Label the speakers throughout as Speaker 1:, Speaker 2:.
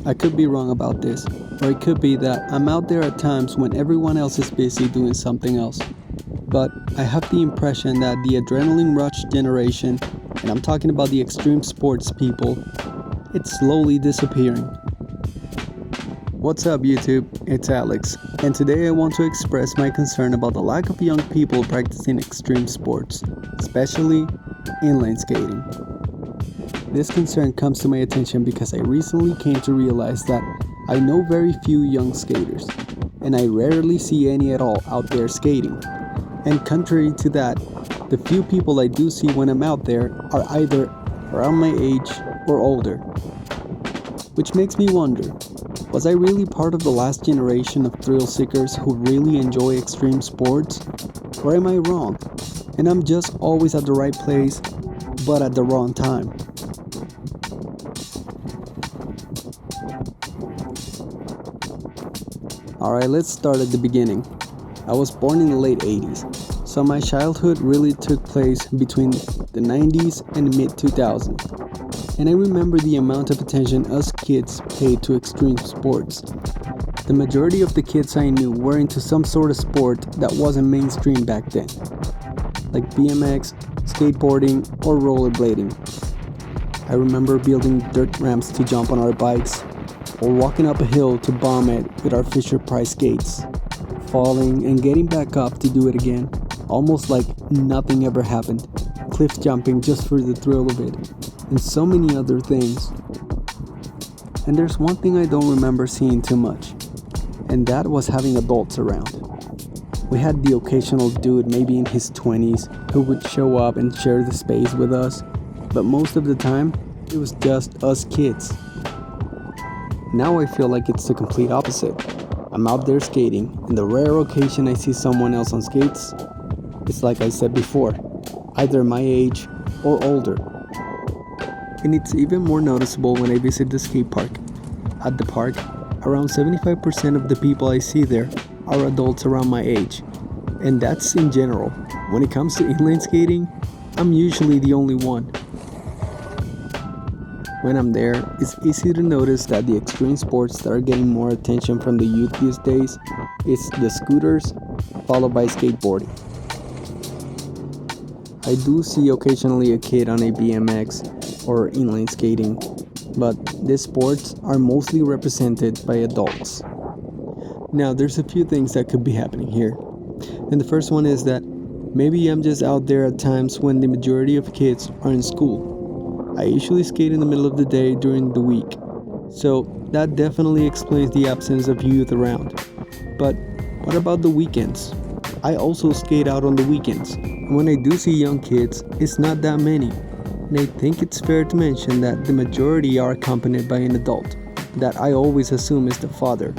Speaker 1: I could be wrong about this, or it could be that I'm out there at times when everyone else is busy doing something else. But I have the impression that the adrenaline rush generation, and I'm talking about the extreme sports people, it's slowly disappearing. What's up YouTube, it's Alex, and today I want to express my concern about the lack of young people practicing extreme sports, especially inline skating. This concern comes to my attention because I recently came to realize that I know very few young skaters, and I rarely see any at all out there skating. And contrary to that, the few people I do see when I'm out there are either around my age or older. Which makes me wonder, was I really part of the last generation of thrill seekers who really enjoy extreme sports? Or am I wrong, and I'm just always at the right place, but at the wrong time? Alright, let's start at the beginning. I was born in the late 80s, so my childhood really took place between the 90s and mid 2000s. And I remember the amount of attention us kids paid to extreme sports. The majority of the kids I knew were into some sort of sport that wasn't mainstream back then, like BMX, skateboarding, or rollerblading. I remember building dirt ramps to jump on our bikes, or walking up a hill to bomb it with our Fisher-Price skates, falling and getting back up to do it again, almost like nothing ever happened, cliff jumping just for the thrill of it, and so many other things. And there's one thing I don't remember seeing too much, and that was having adults around. We had the occasional dude maybe in his 20s who would show up and share the space with us, but most of the time it was just us kids. Now I feel like it's the complete opposite. I'm out there skating, and the rare occasion I see someone else on skates, it's like I said before, either my age or older. And it's even more noticeable when I visit the skate park. At the park, around 75% of the people I see there are adults around my age. And that's in general. When it comes to inline skating, I'm usually the only one. When I'm there, it's easy to notice that the extreme sports that are getting more attention from the youth these days is the scooters, followed by skateboarding. I do see occasionally a kid on a BMX or inline skating, but these sports are mostly represented by adults. Now, there's a few things that could be happening here. And the first one is that maybe I'm just out there at times when the majority of kids are in school. I usually skate in the middle of the day during the week, so that definitely explains the absence of youth around. But what about the weekends? I also skate out on the weekends, and when I do see young kids, it's not that many. And I think it's fair to mention that the majority are accompanied by an adult, that I always assume is the father,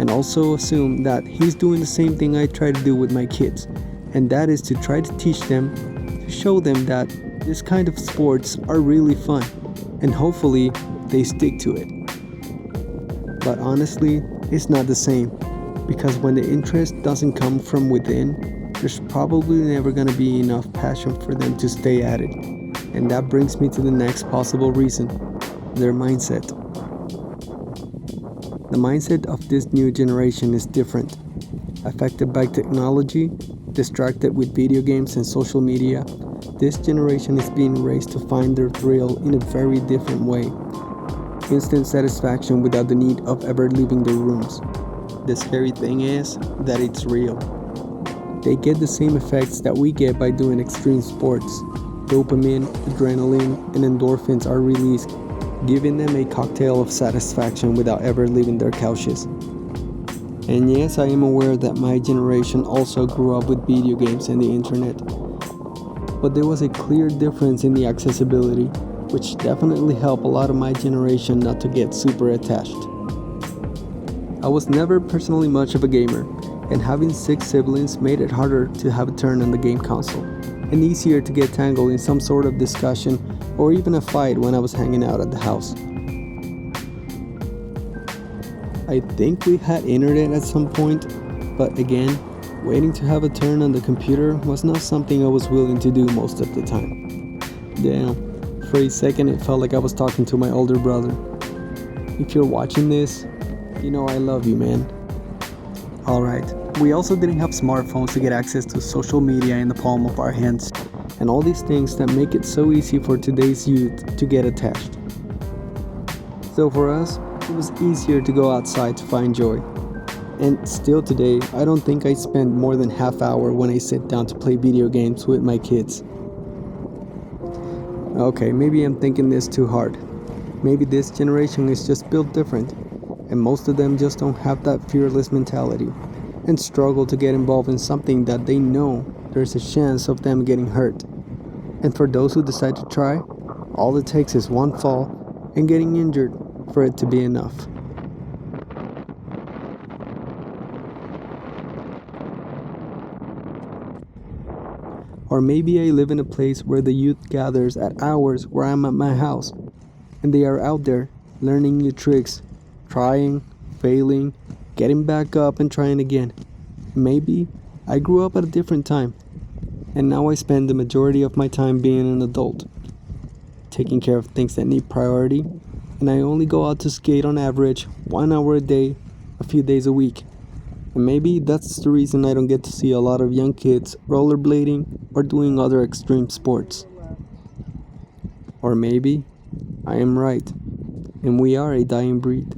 Speaker 1: and also assume that he's doing the same thing I try to do with my kids, and that is to try to teach them, to show them that this kind of sports are really fun, and hopefully they stick to it. But honestly, it's not the same, because when the interest doesn't come from within, there's probably never gonna be enough passion for them to stay at it. And that brings me to the next possible reason, their mindset. The mindset of this new generation is different. Affected by technology, distracted with video games and social media, this generation is being raised to find their thrill in a very different way. Instant satisfaction without the need of ever leaving their rooms. The scary thing is that it's real. They get the same effects that we get by doing extreme sports. Dopamine, adrenaline, and endorphins are released, giving them a cocktail of satisfaction without ever leaving their couches. And yes, I am aware that my generation also grew up with video games and the internet. But there was a clear difference in the accessibility, which definitely helped a lot of my generation not to get super attached. I was never personally much of a gamer, and having 6 siblings made it harder to have a turn on the game console, and easier to get tangled in some sort of discussion or even a fight when I was hanging out at the house. I think we had internet at some point, but again, waiting to have a turn on the computer was not something I was willing to do most of the time. Damn, for a second it felt like I was talking to my older brother. if you're watching this, you know I love you, man. Alright, we also didn't have smartphones to get access to social media in the palm of our hands, and all these things that make it so easy for today's youth to get attached. So for us, it was easier to go outside to find joy. And still today, I don't think I spend more than half hour when I sit down to play video games with my kids. Okay, maybe I'm thinking this too hard. Maybe this generation is just built different, and most of them just don't have that fearless mentality, and struggle to get involved in something that they know there's a chance of them getting hurt. And for those who decide to try, all it takes is one fall and getting injured for it to be enough. Or maybe I live in a place where the youth gathers at hours where I'm at my house, and they are out there learning new tricks, trying, failing, getting back up and trying again. Maybe I grew up at a different time, and now I spend the majority of my time being an adult, taking care of things that need priority, and I only go out to skate on average 1 hour a day, a few days a week. And maybe that's the reason I don't get to see a lot of young kids rollerblading or doing other extreme sports. Or maybe I am right, and we are a dying breed.